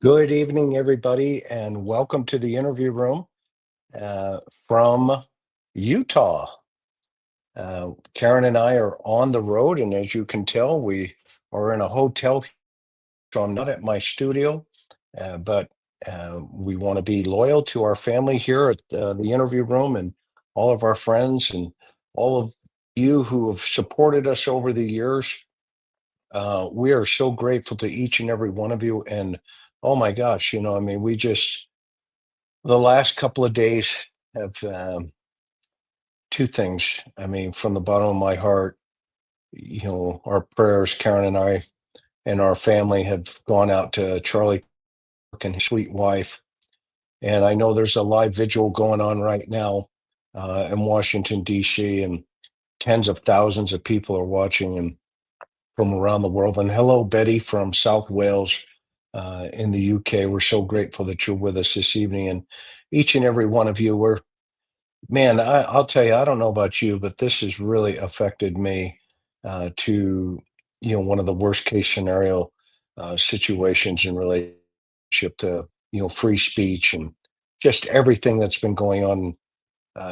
Good evening, everybody, and welcome to the interview room from Utah. Karen and I are on the road, and as you can tell, we are in a hotel. So I'm not at my studio, but we want to be loyal to our family here at the interview room and all of our friends and all of you who have supported us over the years. We are so grateful to each and every one of you. And oh my gosh, I mean, the last couple of days have two things. I mean, from the bottom of my heart, our prayers, Karen and I and our family have gone out to Charlie Kirk and his sweet wife. And I know there's a live vigil going on right now in Washington, D.C., and tens of thousands of people are watching and from around the world. And hello, Betty from South Wales in the UK. We're so grateful that you're with us this evening. And each and every one of you, I'll tell you, I don't know about you, but this has really affected me to, one of the worst case scenario situations in relationship to, free speech and just everything that's been going on,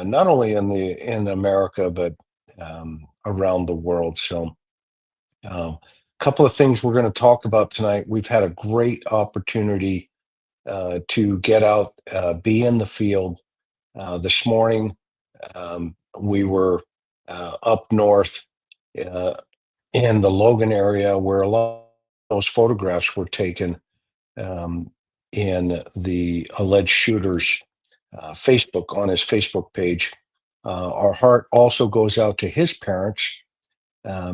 not only in America, but around the world. So a couple of things we're going to talk about tonight. We've had a great opportunity to get out, be in the field. This morning, we were up north uh, in the Logan area where a lot of those photographs were taken in the alleged shooter's Facebook, on his Facebook page. Our heart also goes out to his parents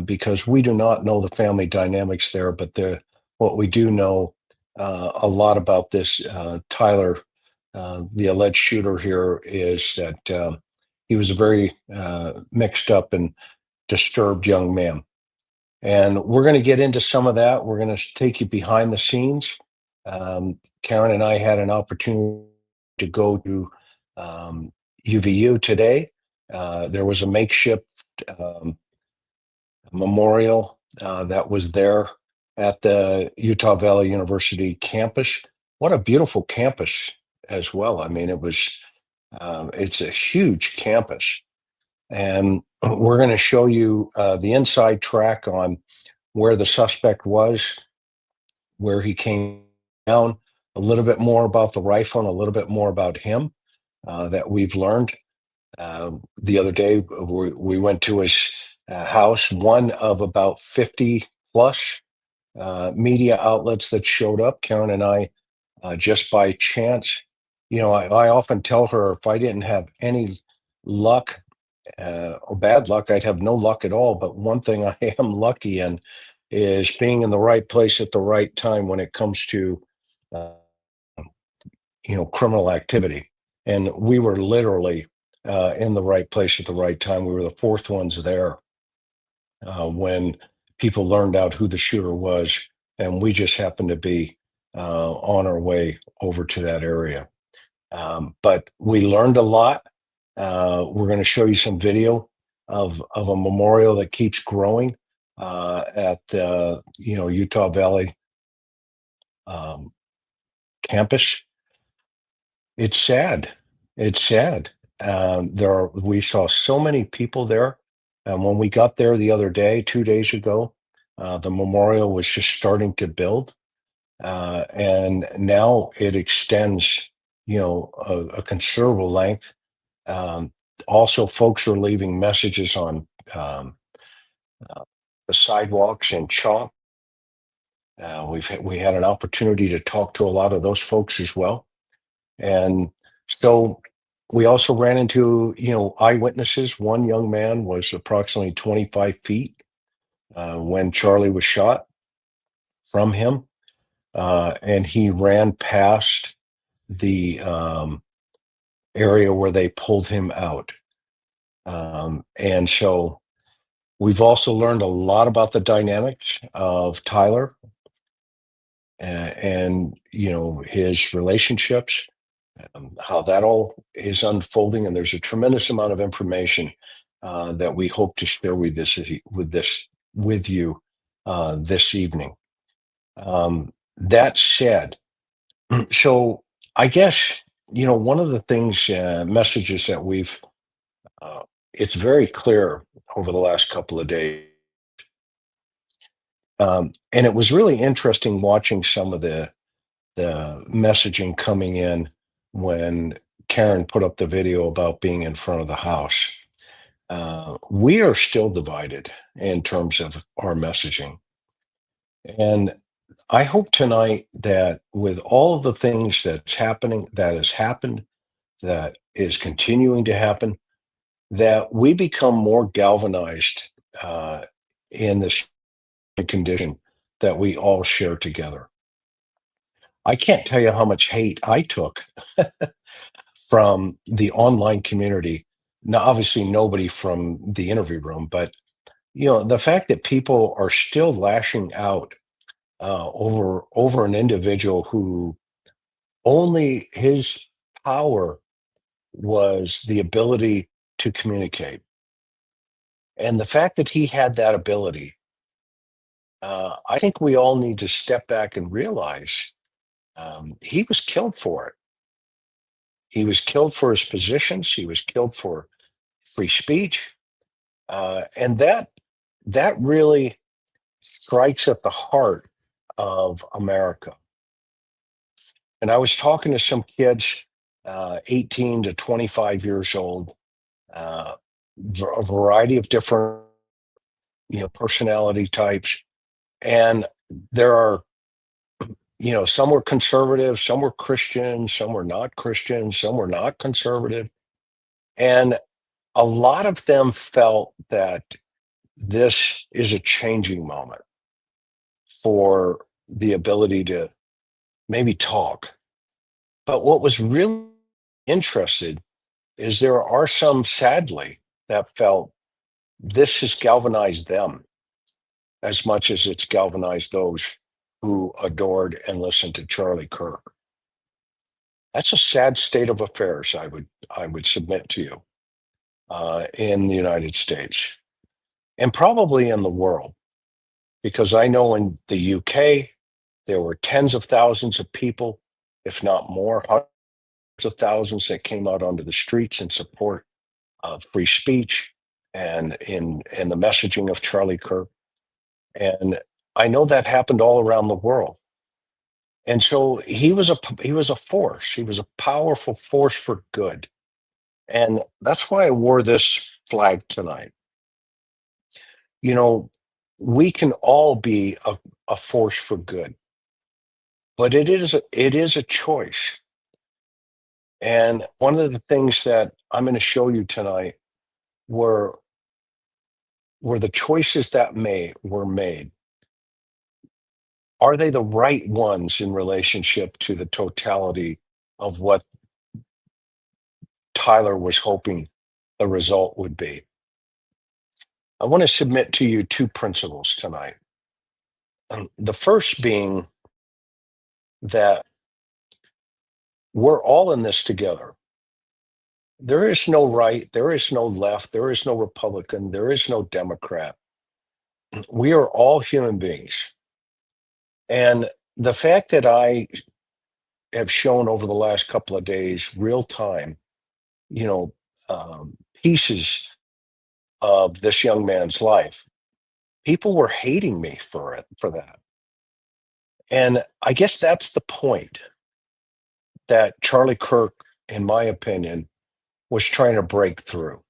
because we do not know the family dynamics there, but what we do know a lot about this Tyler, the alleged shooter here, is that he was a very mixed up and disturbed young man. And we're going to get into some of that. We're going to take you behind the scenes. Karen and I had an opportunity to go to UVU today. There was a makeshift memorial that was there at the Utah Valley University campus. What a beautiful campus as well. I mean, it's a huge campus. And we're going to show you the inside track on where the suspect was, where he came down, a little bit more about the rifle and a little bit more about him that we've learned. The other day, we went to his house, one of about 50 plus media outlets that showed up. Karen and I, just by chance, I often tell her if I didn't have any luck or bad luck, I'd have no luck at all. But one thing I am lucky in is being in the right place at the right time when it comes to, criminal activity. And we were literally in the right place at the right time. We were the fourth ones there when people learned out who the shooter was, and we just happened to be on our way over to that area. But we learned a lot. We're going to show you some video of a memorial that keeps growing at the Utah Valley campus. It's sad. It's sad. We saw so many people there. And when we got there the other day, 2 days ago, the memorial was just starting to build. and now it extends, a considerable length. Um, Also, folks are leaving messages on um, uh, the sidewalks and chalk. We had an opportunity to talk to a lot of those folks as well, and so we also ran into eyewitnesses. One young man was approximately 25 feet when Charlie was shot from him, and he ran past the area where they pulled him out. And so we've also learned a lot about the dynamics of Tyler and his relationships, how that all is unfolding. And there's a tremendous amount of information that we hope to share with you this evening. That said, so I guess one of the things messages that we've it's very clear over the last couple of days. And it was really interesting watching some of the messaging coming in when Karen put up the video about being in front of the house. We are still divided in terms of our messaging. And I hope tonight that with all of the things that has happened, that is continuing to happen, that we become more galvanized in this condition that we all share together. I can't tell you how much hate I took from the online community. Now, obviously, nobody from the interview room, but the fact that people are still lashing out over an individual who only his power was the ability to communicate, and the fact that he had that ability, I think we all need to step back and realize he was killed for it. He was killed for his positions. He was killed for free speech, and that really strikes at the heart of America. And I was talking to some kids, 18 to 25 years old, uh, a variety of different personality types, and there are some were conservative, some were Christian, some were not Christian, some were not conservative, and a lot of them felt that this is a changing moment for the ability to maybe talk. But what was really interested is there are some, sadly, that felt this has galvanized them as much as it's galvanized those who adored and listened to Charlie Kirk. That's a sad state of affairs, I would submit to you, in the United States and probably in the world, because I know in the UK there were tens of thousands of people, if not more, hundreds of thousands that came out onto the streets in support of free speech and in the messaging of Charlie Kirk. And I know that happened all around the world. And so he was a force. He was a powerful force for good. And that's why I wore this flag tonight. You know, we can all be a force for good, but it is a choice. And one of the things that I'm going to show you tonight were were the choices that were made. Are they the right ones in relationship to the totality of what Tyler was hoping the result would be? I want to submit to you two principles tonight. The first being that we're all in this together. There is no right, there is no left, there is no Republican, there is no Democrat. We are all human beings. And the fact that I have shown over the last couple of days, real time, you know, pieces of this young man's life, people were hating me for that. And I guess that's the point that Charlie Kirk, in my opinion, was trying to break through.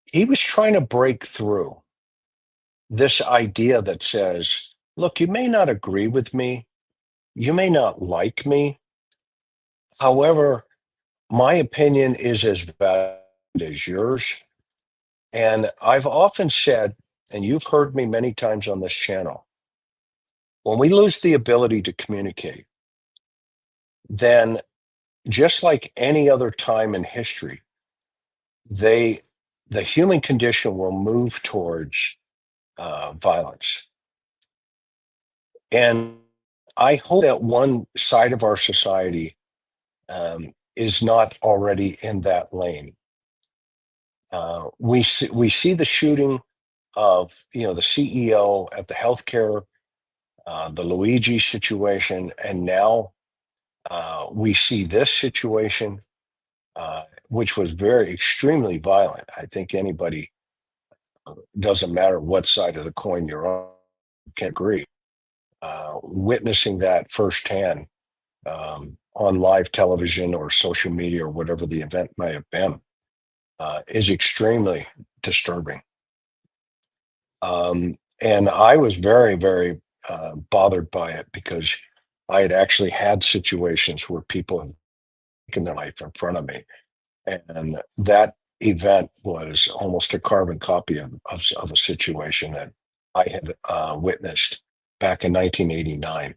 He was trying to break through this idea that says, look, you may not agree with me, you may not like me. However, my opinion is as valid as yours. And I've often said, and you've heard me many times on this channel, when we lose the ability to communicate, then just like any other time in history, they the human condition will move towards violence. And I hope that one side of our society is not already in that lane. We see the shooting of the CEO at the healthcare, the Luigi situation, and now we see this situation, which was very extremely violent. I think anybody, doesn't matter what side of the coin you're on, can agree. Witnessing that firsthand on live television or social media or whatever the event may have been is extremely disturbing. And I was very, very bothered by it because I had actually had situations where people have taken their life in front of me. And that event was almost a carbon copy of a situation that I had witnessed back in 1989.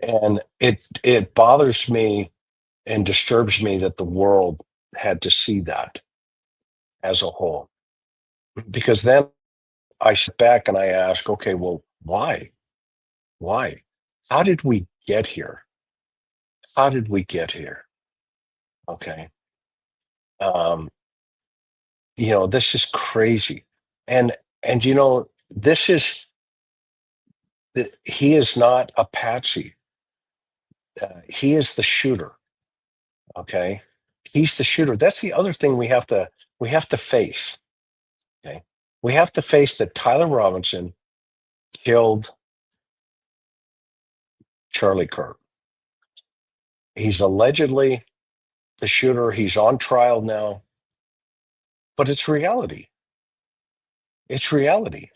And it bothers me and disturbs me that the world had to see that as a whole. Because then I sit back and I ask, okay, well, why? Why? How did we get here? How did we get here? Okay. Um, this is crazy. And this is he is not a patsy. He is the shooter. Okay. He's the shooter. That's the other thing we have to face. Okay. We have to face that Tyler Robinson killed Charlie Kirk. He's allegedly the shooter. He's on trial now, but it's reality. It's reality.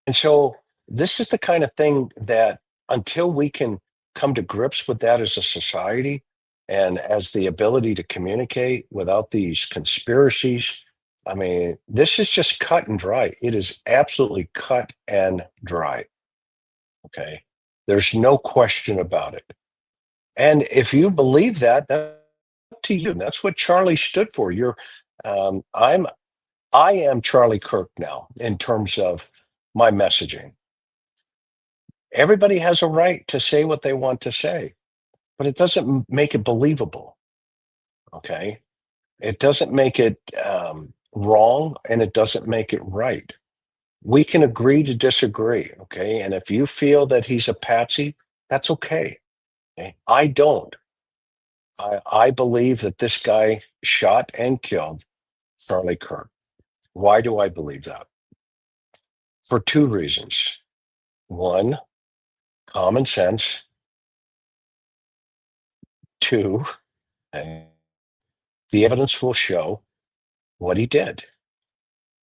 And so this is the kind of thing that until we can come to grips with that as a society and as the ability to communicate without these conspiracies, I mean, this is just cut and dry. It is absolutely cut and dry. Okay. There's no question about it. And if you believe that, that's up to you. That's what Charlie stood for. Um, I'm, I am Charlie Kirk now in terms of my messaging. Everybody has a right to say what they want to say, but it doesn't make it believable. Okay. It doesn't make it wrong and it doesn't make it right. We can agree to disagree. Okay. And if you feel that he's a patsy, that's okay. Okay? I don't. I believe that this guy shot and killed Charlie Kirk. Why do I believe that? For two reasons. One, common sense. Two, eh, the evidence will show what he did.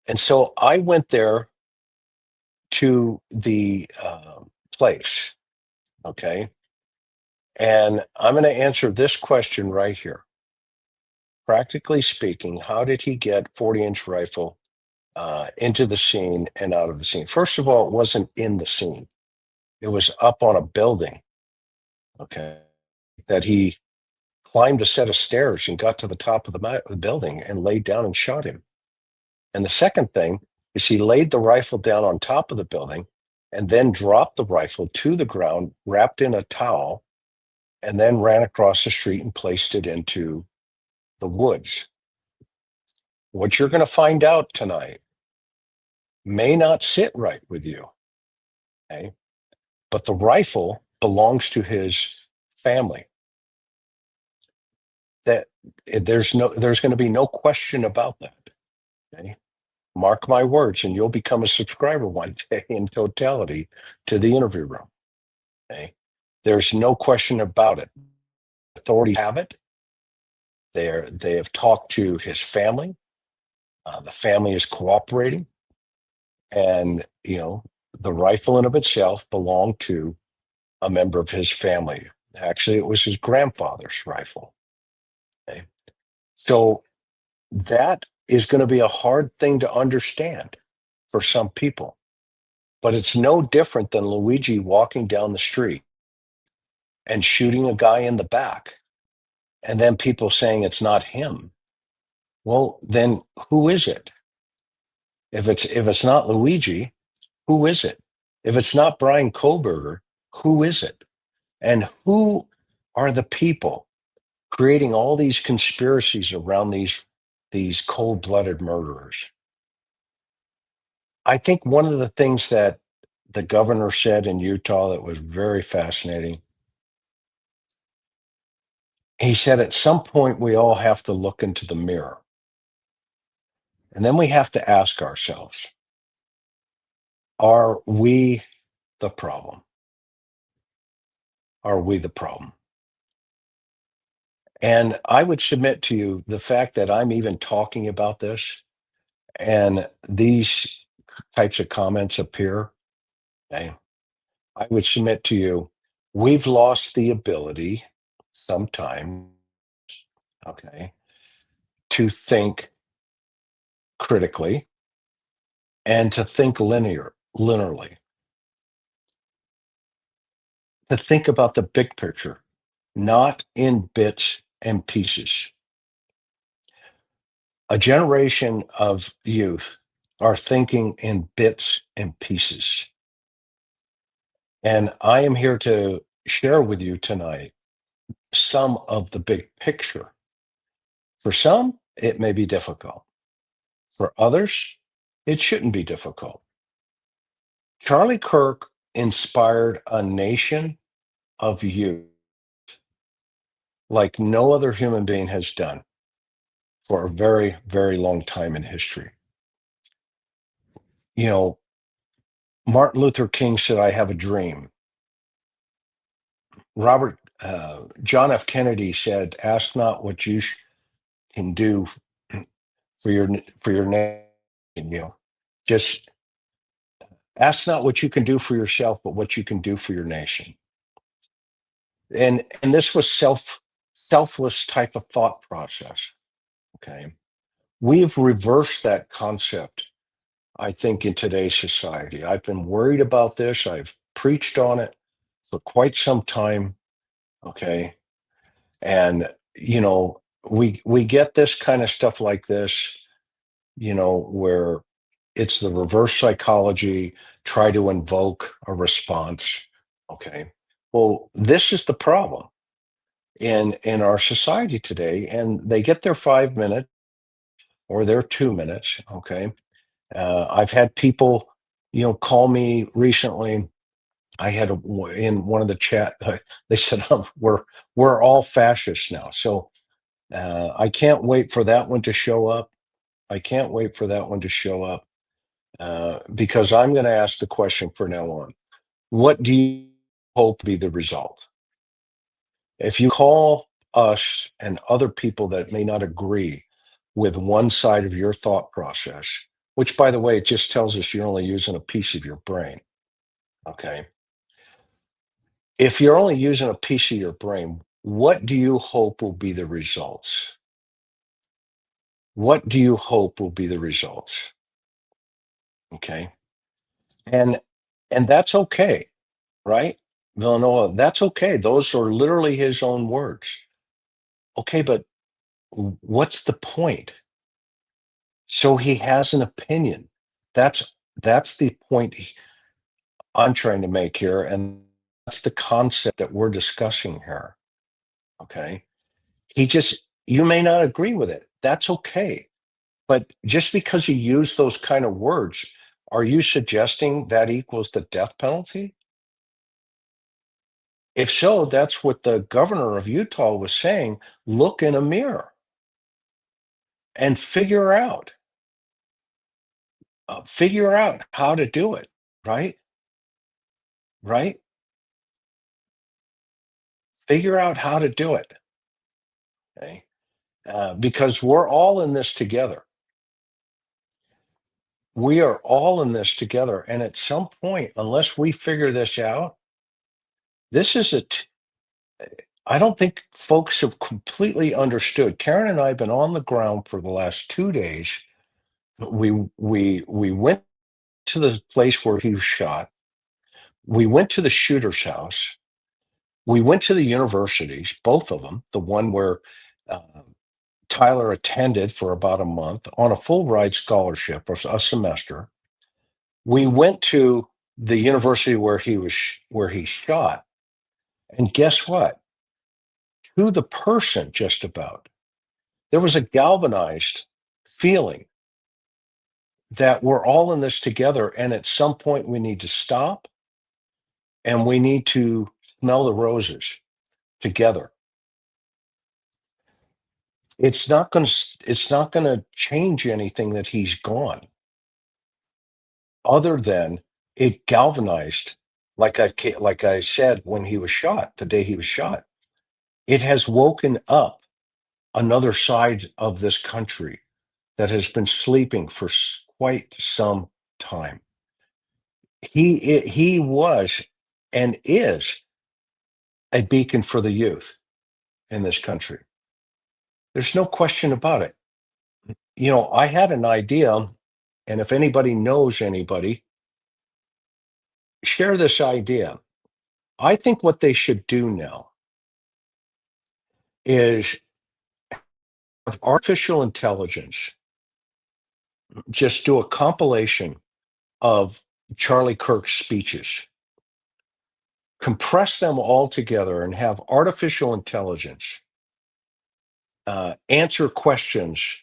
And so I went there to the place. Okay. And I'm going to answer this question right here. Practically speaking, how did he get 40-inch rifle into the scene and out of the scene? First of all, it wasn't in the scene. It was up on a building. Okay. That he climbed a set of stairs and got to the top of the building and laid down and shot him. And the second thing is he laid the rifle down on top of the building and then dropped the rifle to the ground, wrapped in a towel, and then ran across the street and placed it into the woods. What you're going to find out tonight may not sit right with you, okay? But the rifle belongs to his family. That there's going to be no question about that. Okay? Mark my words, and you'll become a subscriber one day in totality to the interview room. Okay. There's no question about it. Authorities have it. They have talked to his family. The family is cooperating, and the rifle in of itself belonged to a member of his family. Actually, it was his grandfather's rifle. Okay. So that is going to be a hard thing to understand for some people, but it's no different than Luigi walking down the street and shooting a guy in the back, and then people saying it's not him. Well, then who is it? If it's not Luigi, who is it? If it's not Brian Koberger, who is it? And who are the people creating all these conspiracies around these cold-blooded murderers? I think one of the things that the governor said in Utah that was very fascinating, he said at some point we all have to look into the mirror. And then we have to ask ourselves, are we the problem? Are we the problem? And I would submit to you the fact that I'm even talking about this and these types of comments appear, okay, I would submit to you, we've lost the ability sometime, okay, to think critically and to think linearly, to think about the big picture, not in bits and pieces. A generation of youth are thinking in bits and pieces. And I am here to share with you tonight some of the big picture. For some, it may be difficult. For others, it shouldn't be difficult. Charlie Kirk inspired a nation of youth like no other human being has done for a very, very long time in history. You know, Martin Luther King said, I have a dream. John F. Kennedy said, ask not what you can do for your nation, just ask not what you can do for yourself, but what you can do for your nation. And this was selfless type of thought process. Okay. We've reversed that concept, I think, in today's society. I've been worried about this. I've preached on it for quite some time. Okay. And we get this kind of stuff like this, where it's the reverse psychology, try to invoke a response. Okay. Well, this is the problem in our society today, and they get their 5 minutes or their 2 minutes. Okay. I've had people, call me recently. I had in one of the chat, they said, we're all fascists now. So I can't wait for that one to show up. I can't wait for that one to show up because I'm going to ask the question from now on. What do you hope to be the result? If you call us and other people that may not agree with one side of your thought process, which, by the way, it just tells us you're only using a piece of your brain. Okay. If you're only using a piece of your brain, what do you hope will be the results? What do you hope will be the results? Okay. And that's okay, right? Villanova, that's okay. Those are literally his own words. Okay, but what's the point? So he has an opinion. That's the point I'm trying to make here, and that's the concept that we're discussing here. Okay. You may not agree with it. That's okay. But just because you use those kind of words, are you suggesting that equals the death penalty? If so, that's what the governor of Utah was saying. Look in a mirror and figure out, figure out how to do it, right? Right? Figure out how to do it. Okay? Because we're all in this together. We are all in this together. And at some point, unless we figure this out, this is I don't think folks have completely understood. Karen and I have been on the ground for the last 2 days. We went to the place where he was shot. We went to the shooter's house. We went to the universities, both of them. The one where uh, Tyler attended for about a month on a full ride scholarship or a semester. We went to the university where he shot, and guess what? To the person, just about, there was a galvanized feeling that we're all in this together, and at some point we need to stop and we need to smell the roses together. It's not going to change anything that he's gone, other than it galvanized, like I said, when he was shot, the day he was shot. It has woken up another side of this country that has been sleeping for quite some time. He was and is a beacon for the youth in this country. There's no question about it. I had an idea, and if anybody knows anybody, share this idea. I think what they should do now is have artificial intelligence just do a compilation of Charlie Kirk's speeches, compress them all together, and have artificial intelligence answer questions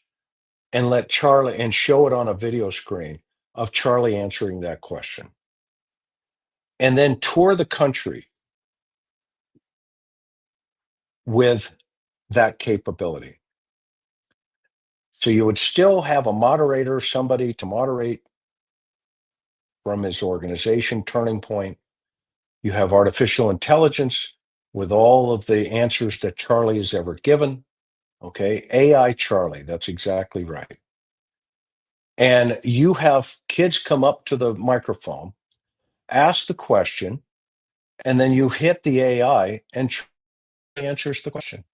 and let Charlie and show it on a video screen of Charlie answering that question. And then tour the country with that capability. So you would still have a moderator, somebody to moderate from his organization, Turning Point. You have artificial intelligence with all of the answers that Charlie has ever given. Okay. AI Charlie. That's exactly right. And you have kids come up to the microphone, ask the question, and then you hit the AI and answers the question.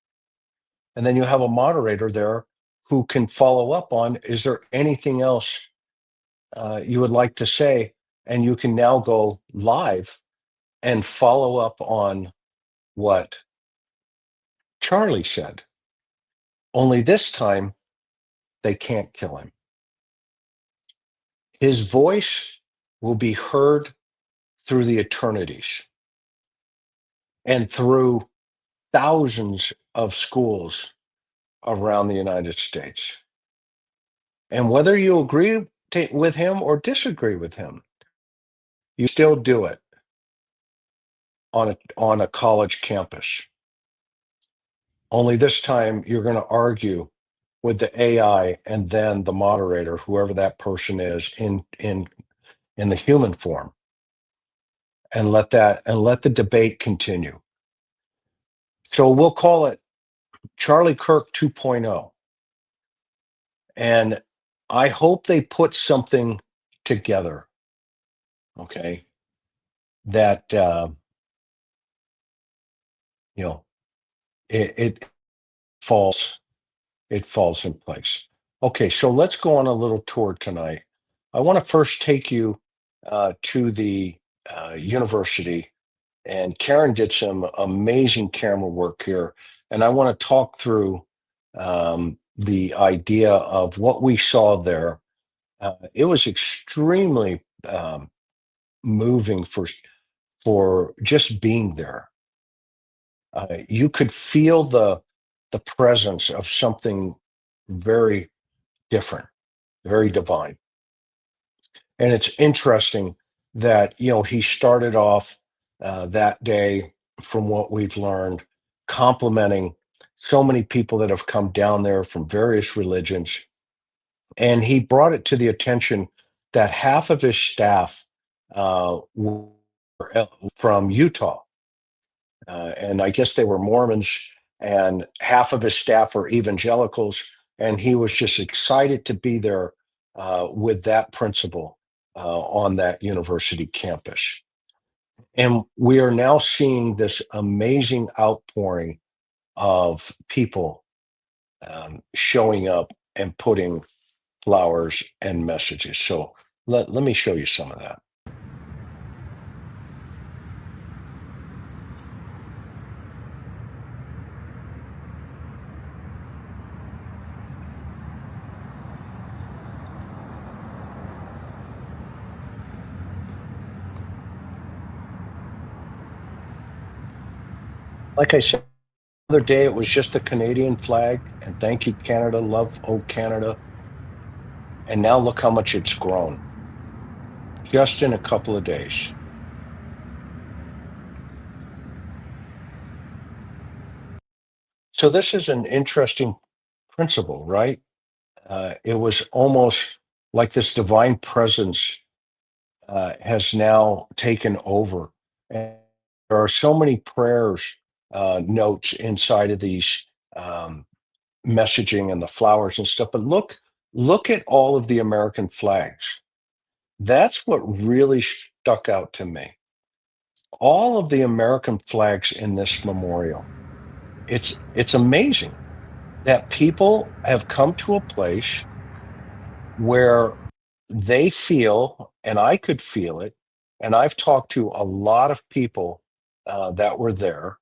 And then you have a moderator there who can follow up on, is there anything else you would like to say? And you can now go live and follow up on what Charlie said. Only this time, they can't kill him. His voice will be heard through the eternities and through thousands of schools around the United States. And whether you agree with him or disagree with him, you still do it on a college campus. Only this time you're going to argue with the AI and then the moderator, whoever that person is, in the human form, and let the debate continue. So we'll call it Charlie Kirk 2.0. And I hope they put something together, okay, that you know it falls it falls in place. Okay, so let's go on a little tour tonight. I want to first take you to the university, and Karen did some amazing camera work here, and I want to talk through the idea of what we saw there. It was extremely moving for just being there. You could feel the presence of something very different, very divine. And it's interesting that he started off that day, from what we've learned, complimenting so many people that have come down there from various religions, and he brought it to the attention that half of his staff were from Utah, and I guess they were Mormons, and half of his staff were evangelicals, and he was just excited to be there with that principal on that university campus. And we are now seeing this amazing outpouring of people showing up and putting flowers and messages. So let me show you some of that. Like I said, the other day it was just the Canadian flag, and thank you, Canada, love, oh Canada. And now look how much it's grown just in a couple of days. So this is an interesting principle, right? It was almost like this divine presence has now taken over. And there are so many prayers notes inside of these messaging and the flowers and stuff. But look at all of the American flags. That's what really stuck out to me. All of the American flags in this memorial. It's amazing that people have come to a place where they feel, and I could feel it, and I've talked to a lot of people that were there.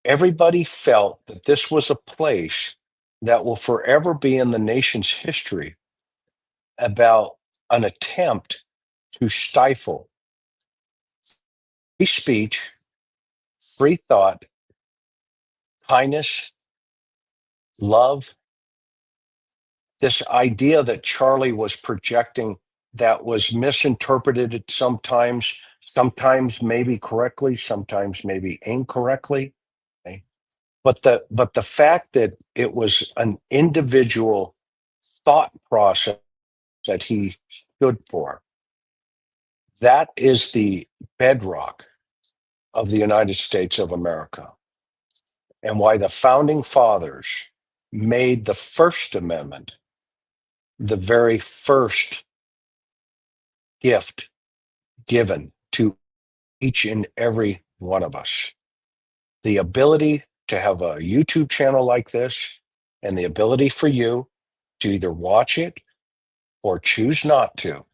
Everybody felt that this was a place that will forever be in the nation's history about an attempt to stifle free speech, free thought, kindness, love, this idea that Charlie was projecting that was misinterpreted sometimes maybe correctly, sometimes maybe incorrectly. Okay? But the fact that it was an individual thought process that he stood for, that is the bedrock of the United States of America, and why the founding fathers made the First Amendment the very first gift given to each and every one of us. The ability to have a YouTube channel like this, and the ability for you to either watch it or choose not to,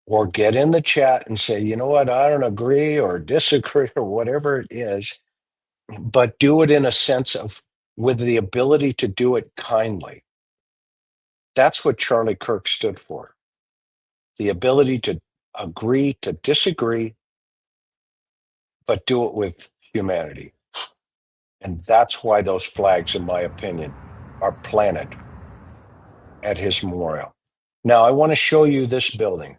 or get in the chat and say, you know what, I don't agree or disagree or whatever it is, but do it in a sense of with the ability to do it kindly. That's what Charlie Kirk stood for. The ability to agree to disagree, but do it with humanity. And that's why those flags, in my opinion, are planted at his memorial. Now, I want to show you this building.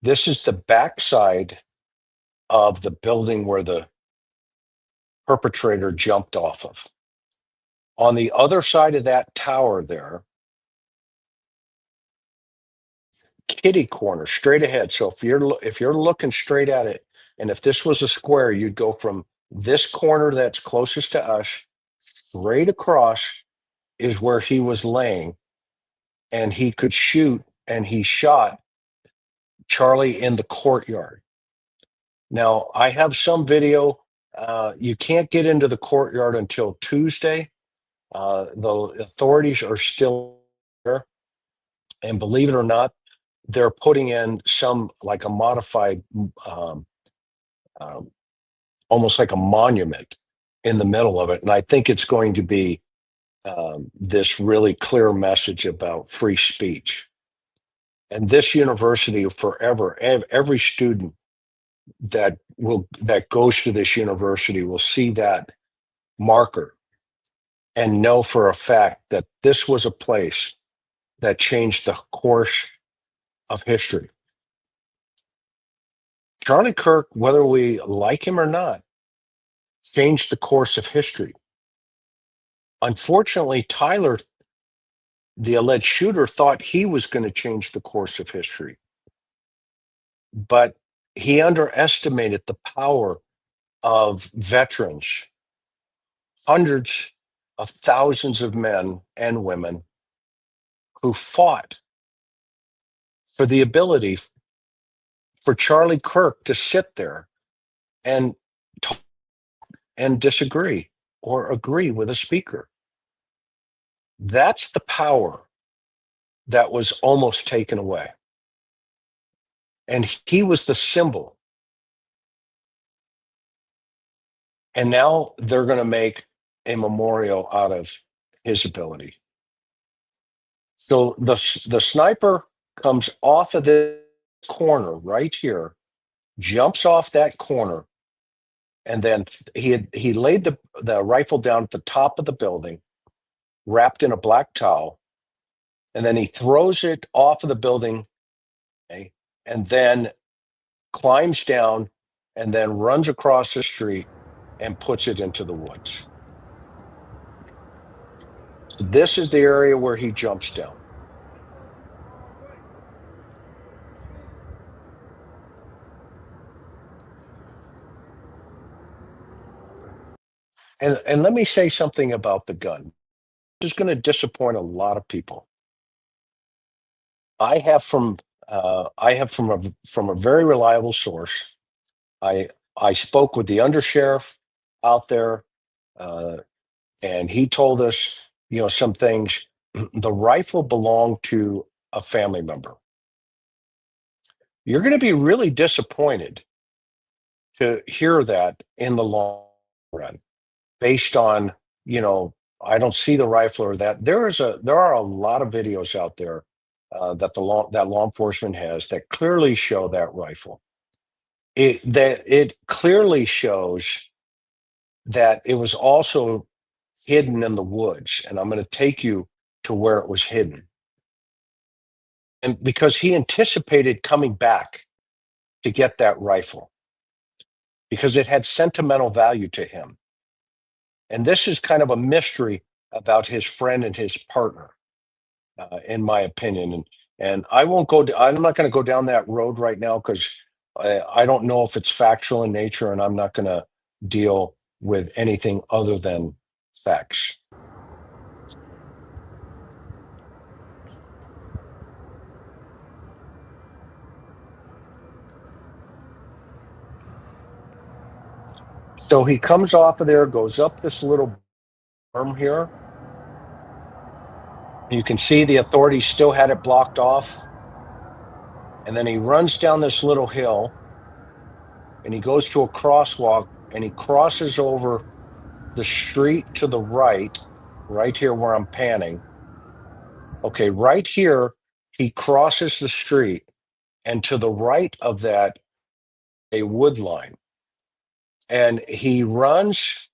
This is the backside of the building where the perpetrator jumped off of. On the other side of that tower there, kitty corner, straight ahead. So if you're looking straight at it, and if this was a square, you'd go from this corner that's closest to us straight across is where he was laying, and he could shoot, and he shot Charlie in the courtyard. Now, I have some video. You can't get into the courtyard until Tuesday. The authorities are still there. And believe it or not, they're putting in some like a modified, um, almost like a monument in the middle of it. And I think it's going to be this really clear message about free speech. And this university forever, every student that goes to this university will see that marker and know for a fact that this was a place that changed the course of history. Charlie Kirk, whether we like him or not, changed the course of history. Unfortunately, Tyler the alleged shooter thought he was going to change the course of history, but he underestimated the power of veterans, hundreds of thousands of men and women who fought for the ability for Charlie Kirk to sit there and talk and disagree or agree with a speaker. That's the power that was almost taken away. And he was the symbol. And now they're going to make a memorial out of his ability. So the sniper comes off of this corner right here, jumps off that corner, and then he laid the rifle down at the top of the building, wrapped in a black towel, and then he throws it off of the building, okay, and then climbs down and then runs across the street and puts it into the woods. So this is the area where he jumps down. And let me say something about the gun. This is going to disappoint a lot of people. I have from a very reliable source. I spoke with the undersheriff out there, uh, and he told us, some things. The rifle belonged to a family member. You're going to be really disappointed to hear that in the long run, based on, I don't see the rifle or that. There are a lot of videos out there that law enforcement has that clearly show that rifle. It clearly shows that it was also hidden in the woods, and I'm going to take you to where it was hidden. And because he anticipated coming back to get that rifle, because it had sentimental value to him. And this is kind of a mystery about his friend and his partner, in my opinion. And I won't go. I'm not going to go down that road right now because I don't know if it's factual in nature, and I'm not going to deal with anything other than facts. So he comes off of there, goes up this little berm here. You can see the authorities still had it blocked off. And then he runs down this little hill and he goes to a crosswalk and he crosses over the street to the right here where I'm panning. Okay, right here, he crosses the street, and to the right of that, a wood line. And he runs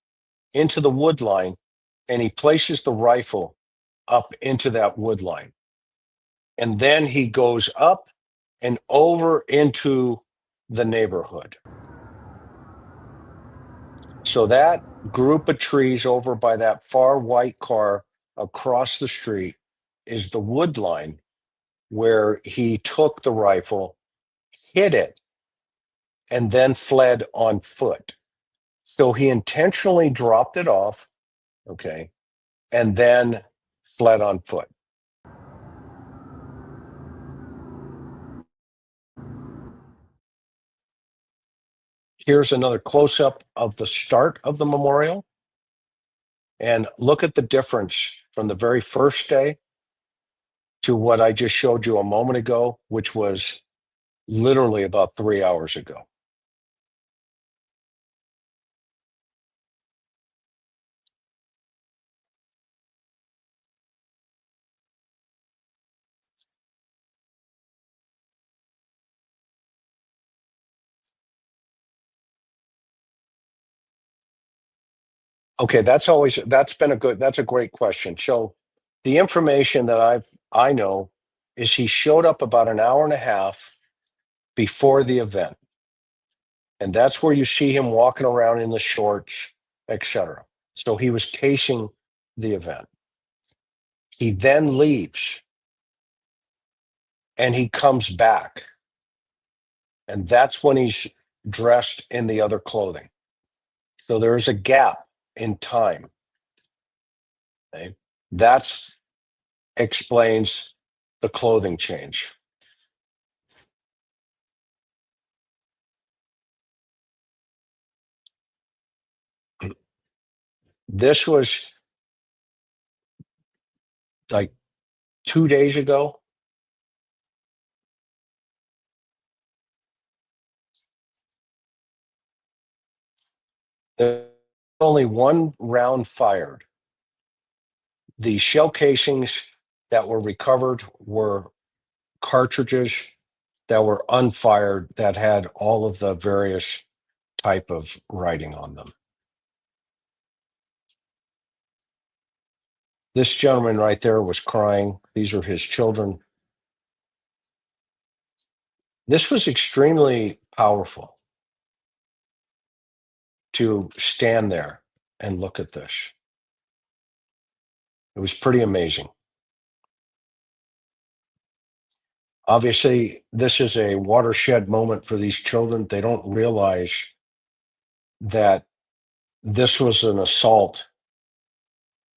into the wood line and he places the rifle up into that wood line. And then he goes up and over into the neighborhood. So that group of trees over by that far white car across the street is the wood line where he took the rifle, hid it, and then fled on foot. So he intentionally dropped it off, okay, and then fled on foot. Here's another close up of the start of the memorial. And look at the difference from the very first day to what I just showed you a moment ago, which was literally about 3 hours ago. Okay, that's a great question. So the information that I know is he showed up about an hour and a half before the event. And that's where you see him walking around in the shorts, etc. So he was casing the event. He then leaves and he comes back. And that's when he's dressed in the other clothing. So there's a gap in time. Okay? That explains the clothing change. This was like 2 days ago. There's only one round fired. The shell casings that were recovered were cartridges that were unfired that had all of the various type of writing on them. This gentleman right there was crying. These are his children. This was extremely powerful to stand there and look at this. It was pretty amazing. Obviously, this is a watershed moment for these children. They don't realize that this was an assault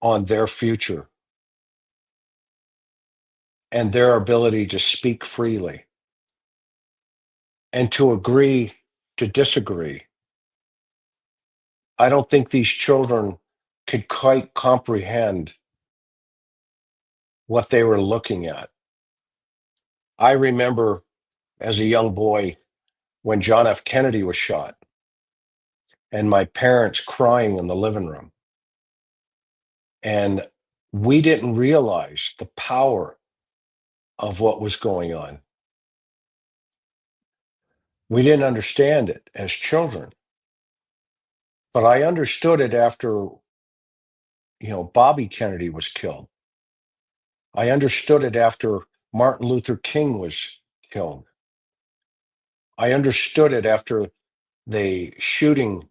on their future and their ability to speak freely and to agree to disagree. I don't think these children could quite comprehend what they were looking at. I remember as a young boy when John F. Kennedy was shot and my parents crying in the living room. And we didn't realize the power of what was going on. We didn't understand it as children, but I understood it after, Bobby Kennedy was killed. I understood it after Martin Luther King was killed. I understood it after the shooting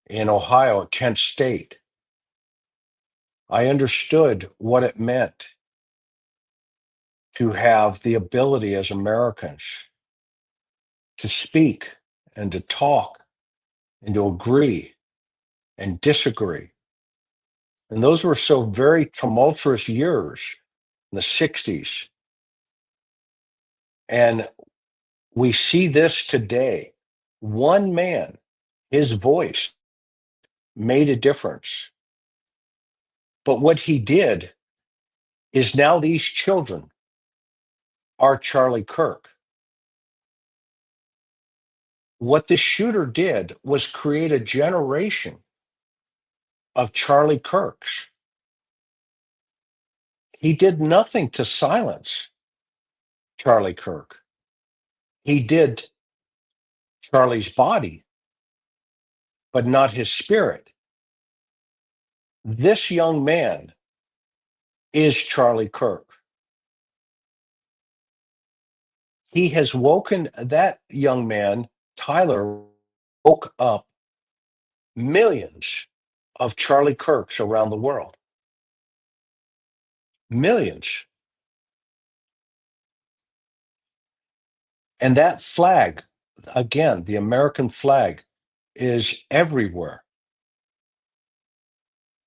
in Ohio at Kent State. I understood what it meant to have the ability as Americans to speak and to talk and to agree and disagree. And those were so very tumultuous years in the 60s. And we see this today. One man, his voice made a difference. But what he did is now these children are Charlie Kirk. What the shooter did was create a generation of Charlie Kirks. He did nothing to silence Charlie Kirk. He did Charlie's body, but not his spirit. This young man is Charlie Kirk. He has woken that young man, Tyler, woke up millions of Charlie Kirks around the world. Millions. And that flag, again, the American flag, is everywhere.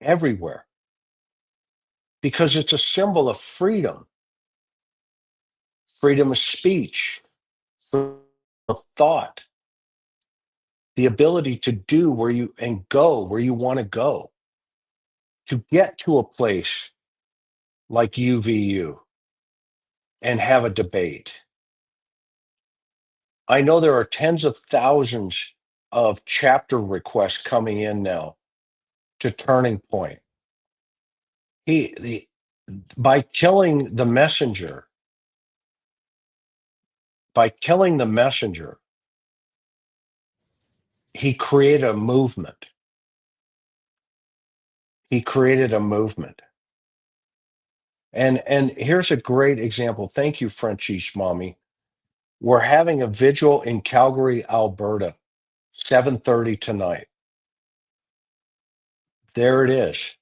Everywhere. Because it's a symbol of freedom, freedom of speech, freedom of thought, the ability to do where you and go where you want to go, to get to a place like UVU and have a debate. I know there are tens of thousands of chapter requests coming in now to Turning Point. By killing the messenger, he created a movement. He created a movement. And here's a great example. Thank you, Frenchie's mommy. We're having a vigil in Calgary, Alberta, 7:30 tonight. There it is.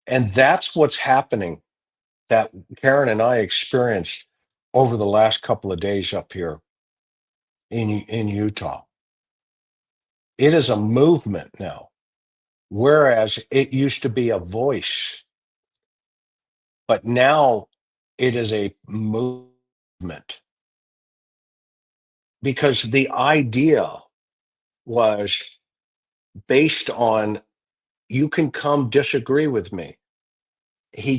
And that's what's happening that Karen and I experienced over the last couple of days up here in Utah. It is a movement now, whereas it used to be a voice, but now it is a movement because the idea was based on you can come disagree with me.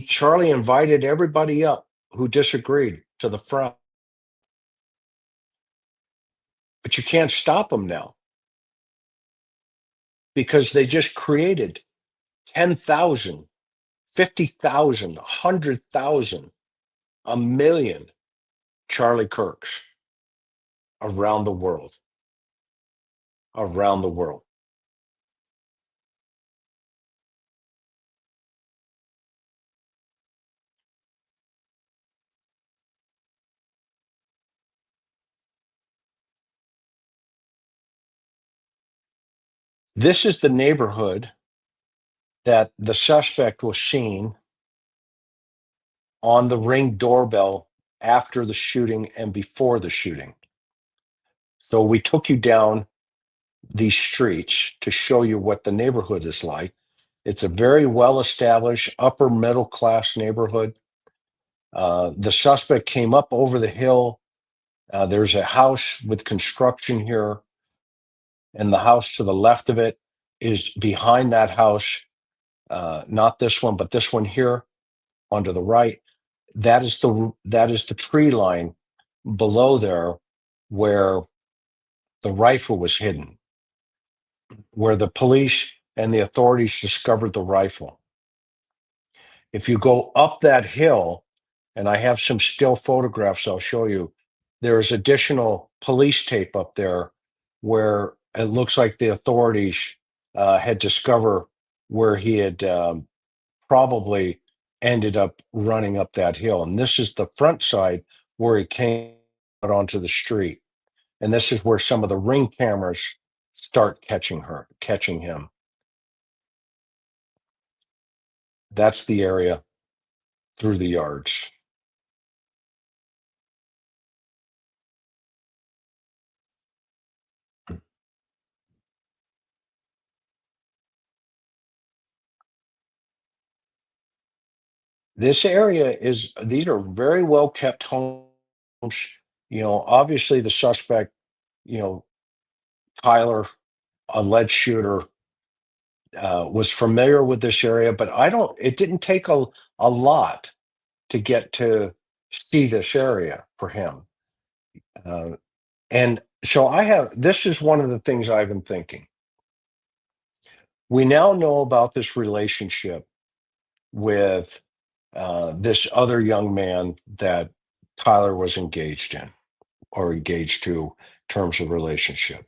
Charlie invited everybody up who disagreed to the front, but you can't stop them now because they just created 10,000, 50,000, 100,000, a million Charlie Kirks around the world, around the world. This is the neighborhood that the suspect was seen on the Ring doorbell after the shooting and before the shooting. So we took you down these streets to show you what the neighborhood is like. It's a very well established upper middle class neighborhood. The suspect came up over the hill. There's a house with construction here, and the house to the left of it is behind that house. Not this one, but this one here on to the right. That is the tree line below there where the rifle was hidden, where the police and the authorities discovered the rifle. If you go up that hill, and I have some still photographs I'll show you, there's additional police tape up there where it looks like the authorities had discovered where he had probably ended up running up that hill. And this is the front side where he came out onto the street. And this is where some of the ring cameras start catching him. That's the area through the yards. This area these are very well kept homes. Obviously the suspect, you know, Tyler, alleged shooter, was familiar with this area, but it didn't take a lot to get to see this area for him. Uh, and so this is one of the things I've been thinking. We now know about this relationship with this other young man that Tyler was engaged in or engaged to terms of relationship.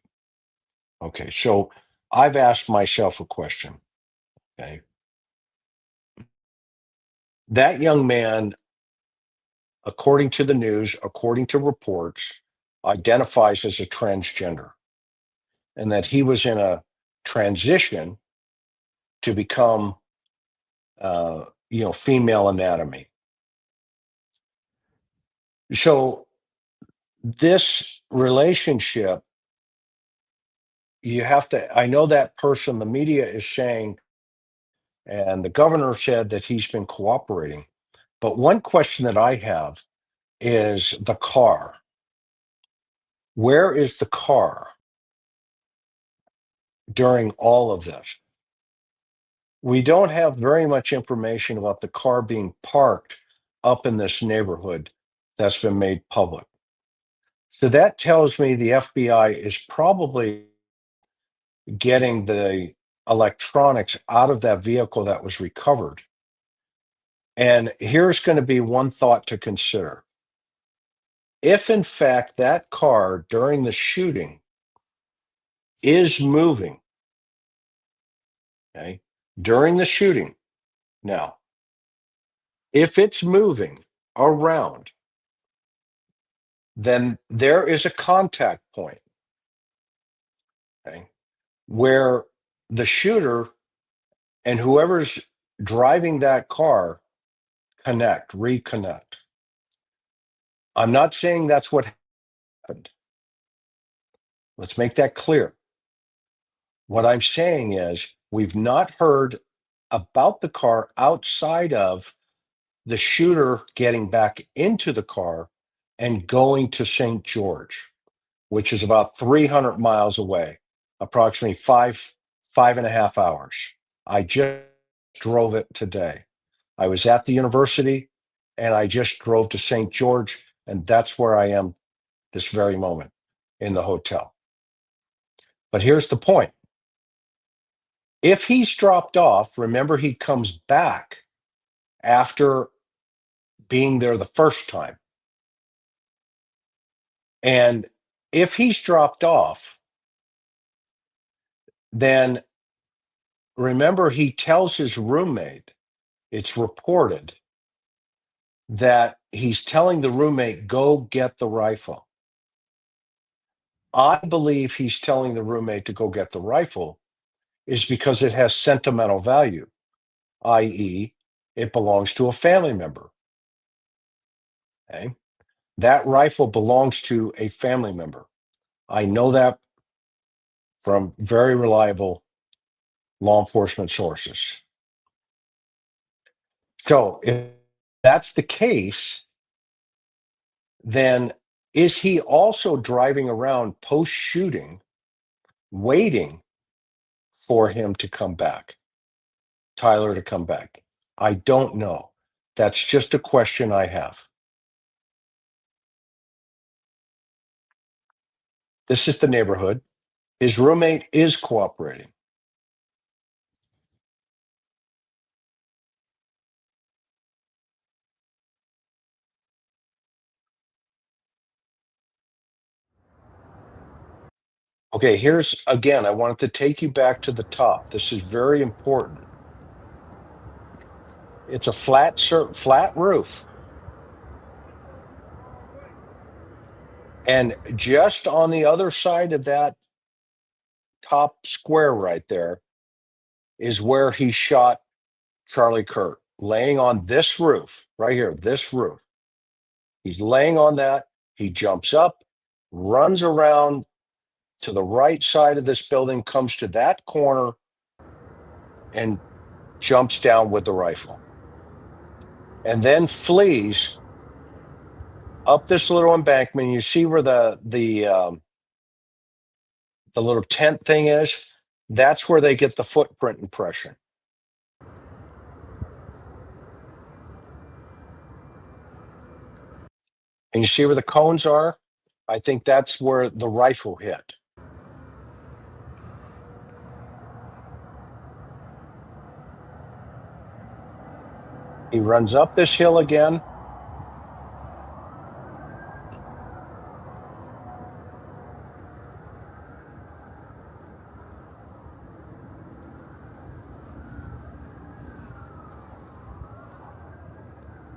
Okay, so I've asked myself a question. Okay. That young man, according to the news, according to reports, identifies as a transgender and that he was in a transition to become, female anatomy. So this relationship, I know that person, the media is saying, and the governor said that he's been cooperating. But one question that I have is the car. Where is the car during all of this? We don't have very much information about the car being parked up in this neighborhood that's been made public. So that tells me the FBI is probably getting the electronics out of that vehicle that was recovered. And here's going to be one thought to consider. If in fact that car during the shooting is moving, okay, during the shooting, now, if it's moving around, then there is a contact point, okay, where the shooter and whoever's driving that car reconnect. I'm not saying that's what happened. Let's make that clear. What I'm saying is we've not heard about the car outside of the shooter getting back into the car and going to St. George, which is about 300 miles away, approximately 5.5 hours. I just drove it today. I was at the university and I just drove to St. George, and that's where I am this very moment in the hotel. But here's the point. If he's dropped off, remember he comes back after being there the first time. And if he's dropped off, then remember he tells his roommate, it's reported that he's telling the roommate, go get the rifle. I believe he's telling the roommate to go get the rifle is because it has sentimental value, i.e., it belongs to a family member. Okay? That rifle belongs to a family member. I know that from very reliable law enforcement sources. So if that's the case, then is he also driving around post shooting, waiting for him to come back, Tyler to come back? I don't know. That's just a question I have. This is the neighborhood. His roommate is cooperating. Okay, here's again, I wanted to take you back to the top. This is very important. It's a flat roof. And just on the other side of that top square right there is where he shot Charlie Kirk, laying on this roof right here, this roof. He's laying on that. He jumps up, runs around to the right side of this building, comes to that corner, and jumps down with the rifle. And then flees up this little embankment. You see where the little tent thing is? That's where they get the footprint impression. And you see where the cones are? I think that's where the rifle hit. He runs up this hill again.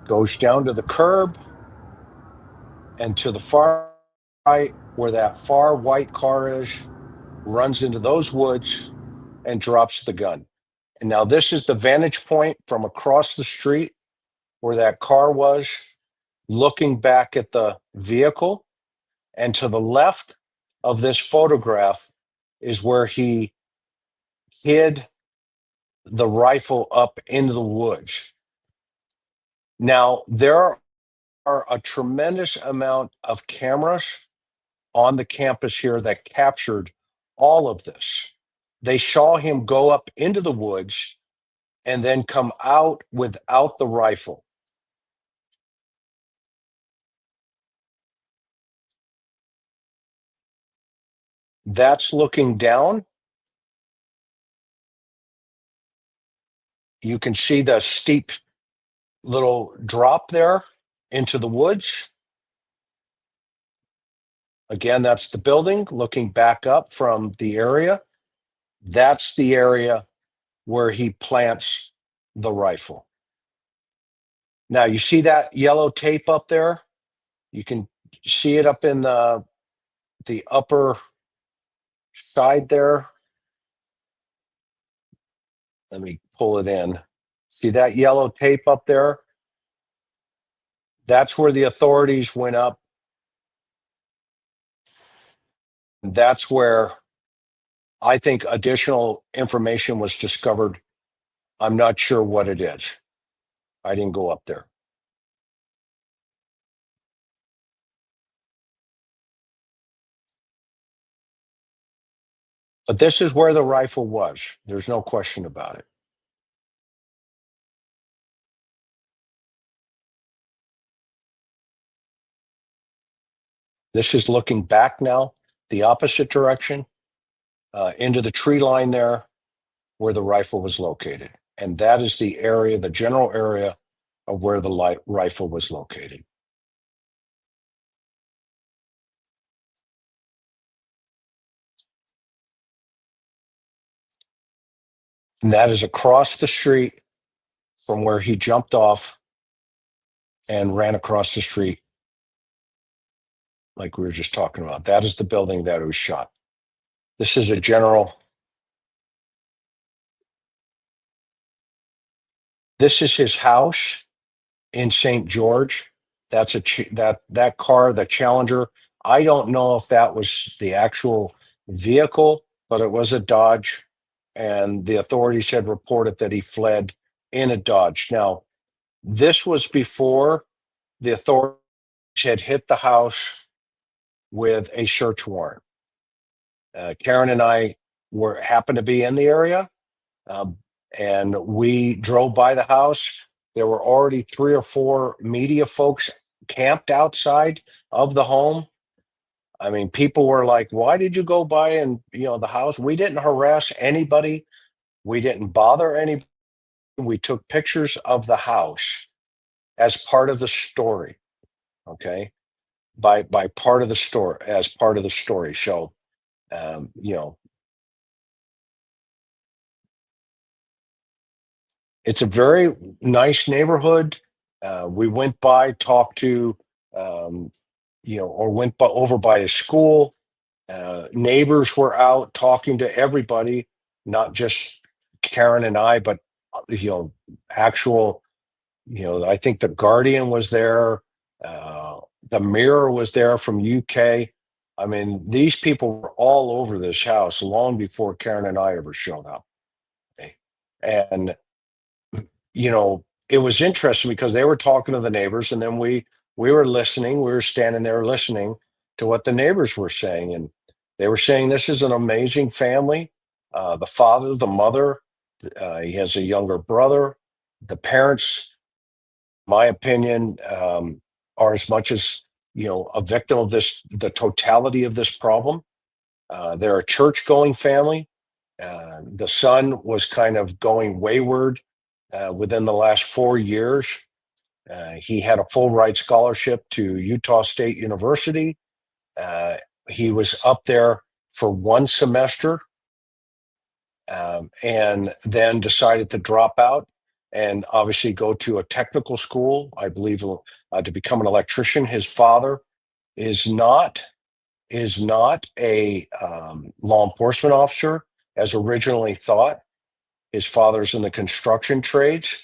Goes down to the curb and to the far right where that far white car is, runs into those woods and drops the gun. And now this is the vantage point from across the street where that car was, looking back at the vehicle. And to the left of this photograph is where he hid the rifle up into the woods. Now, there are a tremendous amount of cameras on the campus here that captured all of this. They saw him go up into the woods and then come out without the rifle. That's looking down. You can see the steep little drop there into the woods. Again, that's the building looking back up from the area. That's the area where he plants the rifle. Now, you see that yellow tape up there? You can see it up in the upper side there. Let me pull it in. See that yellow tape up there? That's where the authorities went up. That's where I think additional information was discovered. I'm not sure what it is. I didn't go up there. But this is where the rifle was. There's no question about it. This is looking back now, the opposite direction, into the tree line there where the rifle was located. And that is the area, the general area of where the rifle was located. And that is across the street from where he jumped off and ran across the street, like we were just talking about. That is the building that was shot. This is a general. This is his house in St. George. That's that car, the Challenger. I don't know if that was the actual vehicle, but it was a Dodge, and the authorities had reported that he fled in a Dodge. Now, this was before the authorities had hit the house with a search warrant. Karen and I happened to be in the area, um, and we drove by the house. There were already 3 or 4 media folks camped outside of the home. I mean, people were like, "Why did you go by and the house?" We didn't harass anybody. We didn't bother anybody. We took pictures of the house as part of the story. Okay, by part of the story, as part of the story. So, um, you know, it's a very nice neighborhood. We went by, talked to, um, or went over by a school. Neighbors were out talking to everybody, not just Karen and I, but actual. I think the Guardian was there. Uh, the Mirror was there from UK. I mean, these people were all over this house long before Karen and I ever showed up. Okay? And it was interesting because they were talking to the neighbors, and then we were listening. We were standing there listening to what the neighbors were saying, and they were saying this is an amazing family. The father, the mother, he has a younger brother. The parents, my opinion, are as much as a victim of the totality of this problem. They're a church-going family. The son was kind of going wayward within the last 4 years. He had a full ride scholarship to Utah State University. Uh, he was up there for 1 semester, and then decided to drop out and obviously go to a technical school, I believe, to become an electrician. His father is not a law enforcement officer as originally thought. His father's in the construction trades,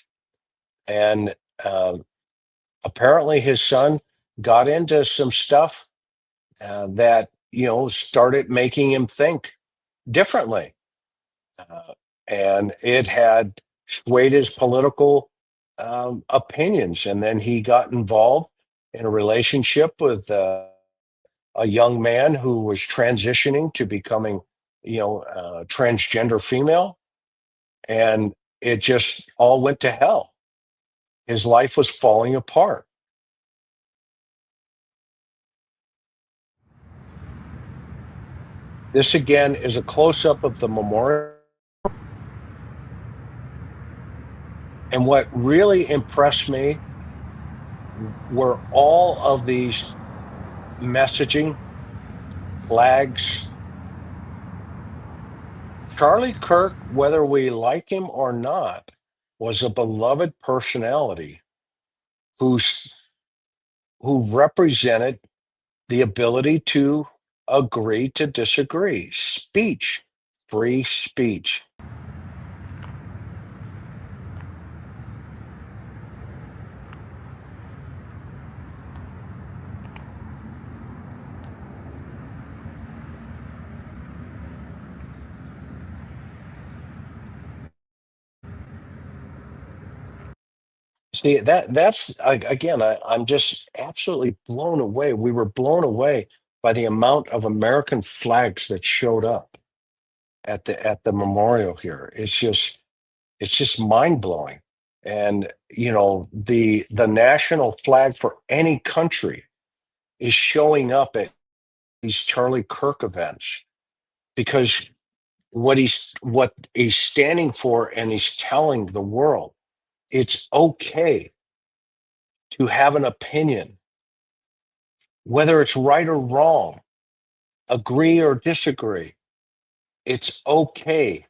and uh, apparently his son got into some stuff that started making him think differently, and it had swayed his political opinions. And then he got involved in a relationship with a young man who was transitioning to becoming transgender female, and it just all went to hell. His life was falling apart. This again is a close-up of the memorial. And what really impressed me were all of these messaging flags. Charlie Kirk, whether we like him or not, was a beloved personality who's who represented the ability to agree to disagree. Speech, free speech. See, again, I'm just absolutely blown away. We were blown away by the amount of American flags that showed up at the memorial here. It's just mind blowing. And the national flag for any country is showing up at these Charlie Kirk events because what he's standing for, and he's telling the world it's okay to have an opinion, whether it's right or wrong, agree or disagree. It's okay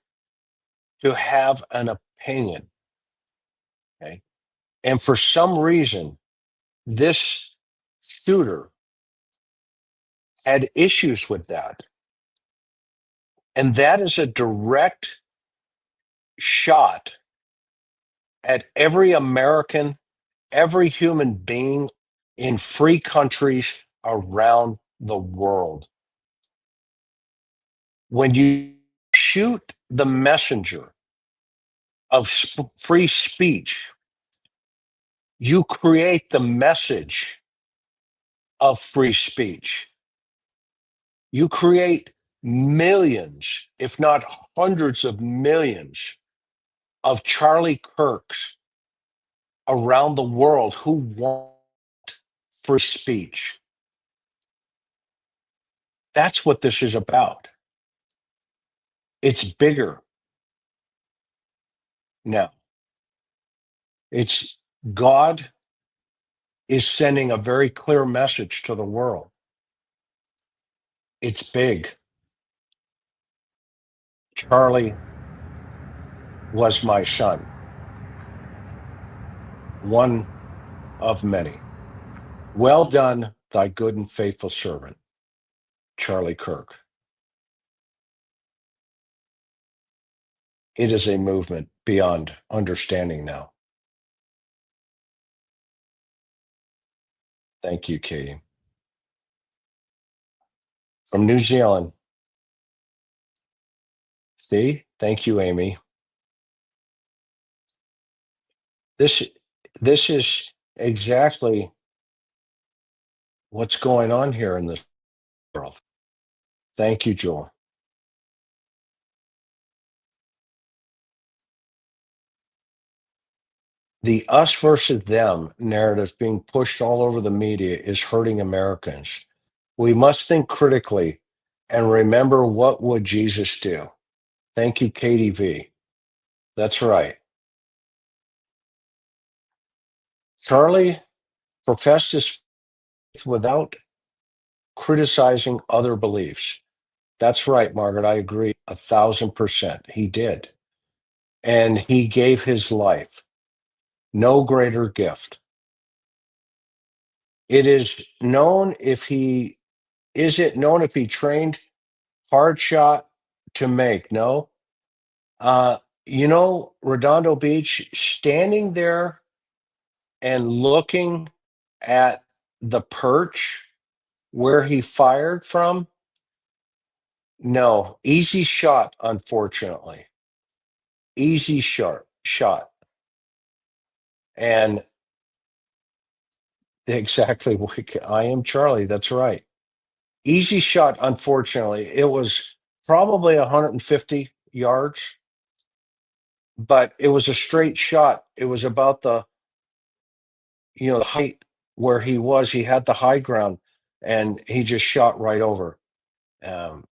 to have an opinion. Okay. And for some reason, this shooter had issues with that. And that is a direct shot at every American, every human being in free countries around the world. When you shoot the messenger of free speech, you create the message of free speech. You create millions, if not hundreds of millions, of Charlie Kirks around the world who want free speech. That's what this is about. It's bigger now. It's God is sending a very clear message to the world. It's big. Charlie was my son, one of many. Well done, thy good and faithful servant, Charlie Kirk. It is a movement beyond understanding now. Thank you, Katie. From New Zealand. See? Thank you, Amy. This this is exactly what's going on here in this world. Thank you, Joel. The us versus them narrative being pushed all over the media is hurting Americans. We must think critically and remember, what would Jesus do? Thank you, Katie V. That's right. Charlie professed his faith without criticizing other beliefs. That's right, Margaret. I agree 1,000%. He did. And he gave his life. No greater gift. It is known if he is it known if he trained hard shot to make? No. Uh, Redondo Beach, standing there and looking at the perch where he fired from. No, easy shot, unfortunately. Easy shot. And exactly, I am Charlie. That's right. Easy shot, unfortunately. It was probably 150 yards, but it was a straight shot. It was about the height where he was. He had the high ground, and he just shot right over. Um,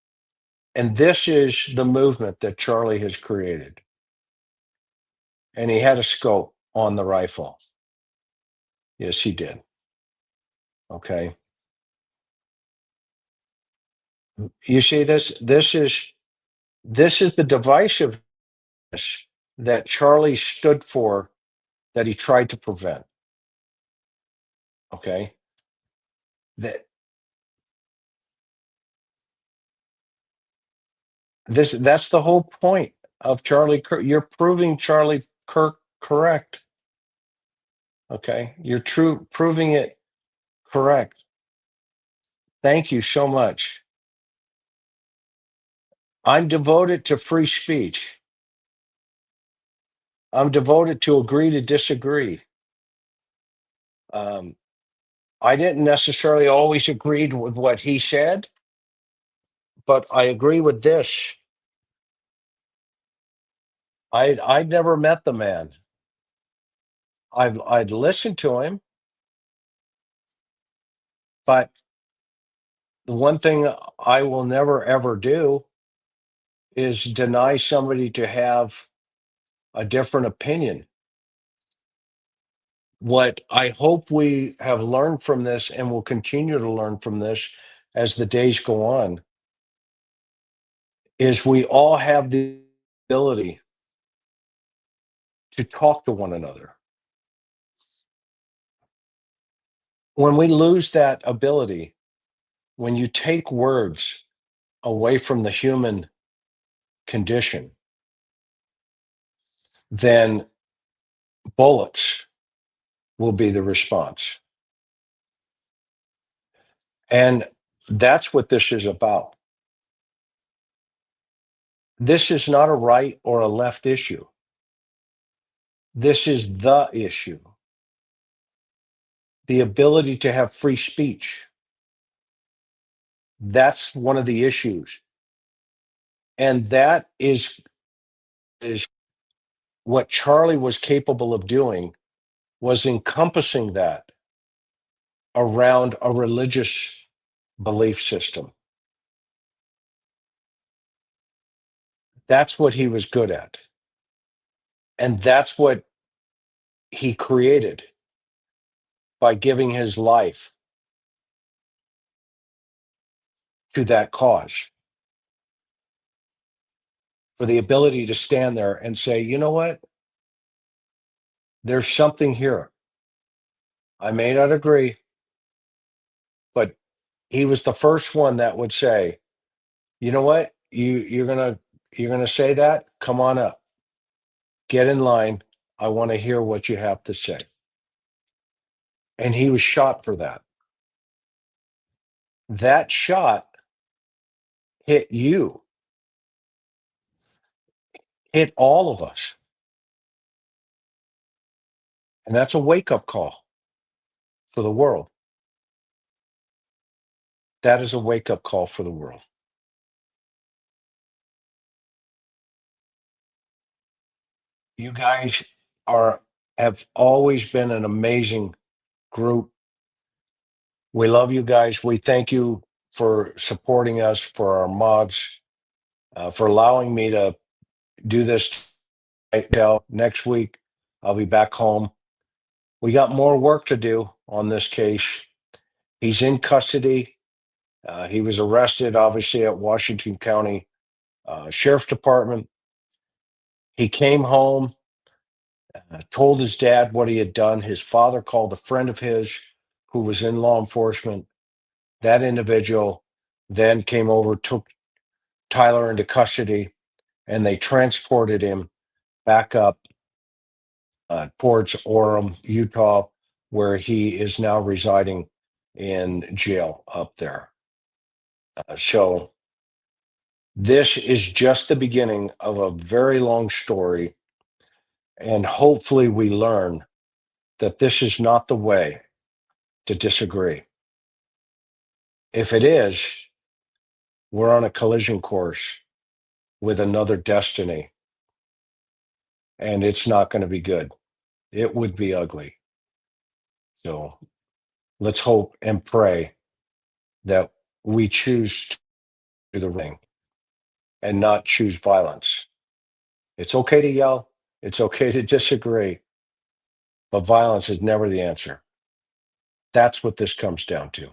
and this is the movement that Charlie has created. And he had a scope on the rifle. Yes, he did. Okay. You see this? This is the divisiveness that Charlie stood for, that he tried to prevent. Okay. That that's the whole point of Charlie Kirk. You're proving Charlie Kirk correct. Okay. You're proving it correct. Thank you so much. I'm devoted to free speech. I'm devoted to agree to disagree. I didn't necessarily always agree with what he said, but I agree with this. I'd never met the man. I'd listened to him, but the one thing I will never ever do is deny somebody to have a different opinion. What I hope we have learned from this and will continue to learn from this as the days go on is we all have the ability to talk to one another. When we lose that ability, when you take words away from the human condition, then bullets will be the response. And that's what this is about. This is not a right or a left issue. This is the issue. The ability to have free speech. That's one of the issues. And that is what Charlie was capable of doing, was encompassing that around a religious belief system. That's what he was good at. And that's what he created by giving his life to that cause. For the ability to stand there and say, you know what? There's something here. I may not agree, but he was the first one that would say, you know what? You're gonna say that? Come on up. Get in line. I want to hear what you have to say. And he was shot for that. That shot hit you, hit all of us. And that's a wake-up call for the world. That is a wake-up call for the world. You guys have always been an amazing group. We love you guys. We thank you for supporting us, for our mods, for allowing me to do this. Next week, I'll be back home. We got more work to do on this case. He's in custody. He was arrested, obviously, at Washington County Sheriff's Department. He came home, told his dad what he had done. His father called a friend of his who was in law enforcement. That individual then came over, took Tyler into custody, and they transported him back up towards Orem, Utah, where he is now residing in jail up there. So this is just the beginning of a very long story. And hopefully we learn that this is not the way to disagree. If it is, we're on a collision course with another destiny. And it's not going to be good. It would be ugly. So let's hope and pray that we choose to do the ring and not choose violence. It's okay to yell. It's okay to disagree. But violence is never the answer. That's what this comes down to.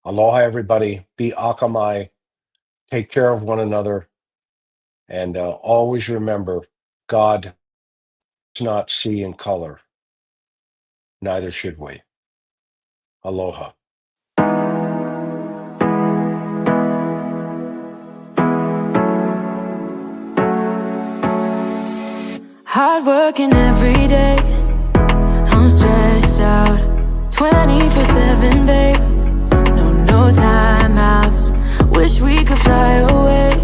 Aloha, everybody. Be akamai. Take care of one another. And always remember, God does not see in color. Neither should we. Aloha. Hard working every day, I'm stressed out 24/7, babe. No timeouts, wish we could fly away.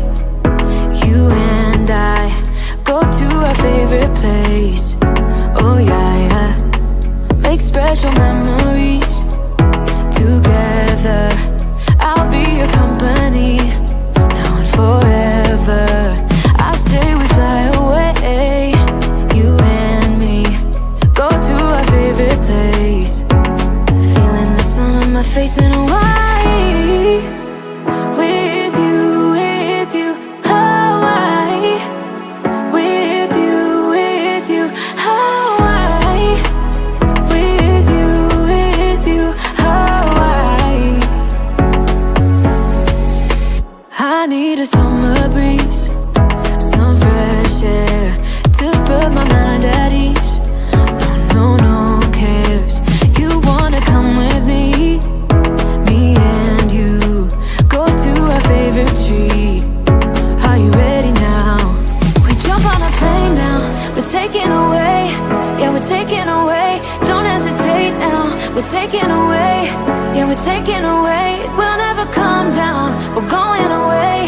You and I go to our favorite place. Oh yeah, yeah. retreat. Are you ready now? We jump on a plane now, we're taking away. Yeah, we're taking away. Don't hesitate now, we're taking away. Yeah, we're taking away. We'll never come down, we're going away.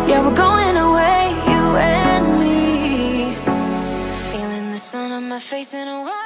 Yeah, we're going away, you and me. Feeling the sun on my face in a while.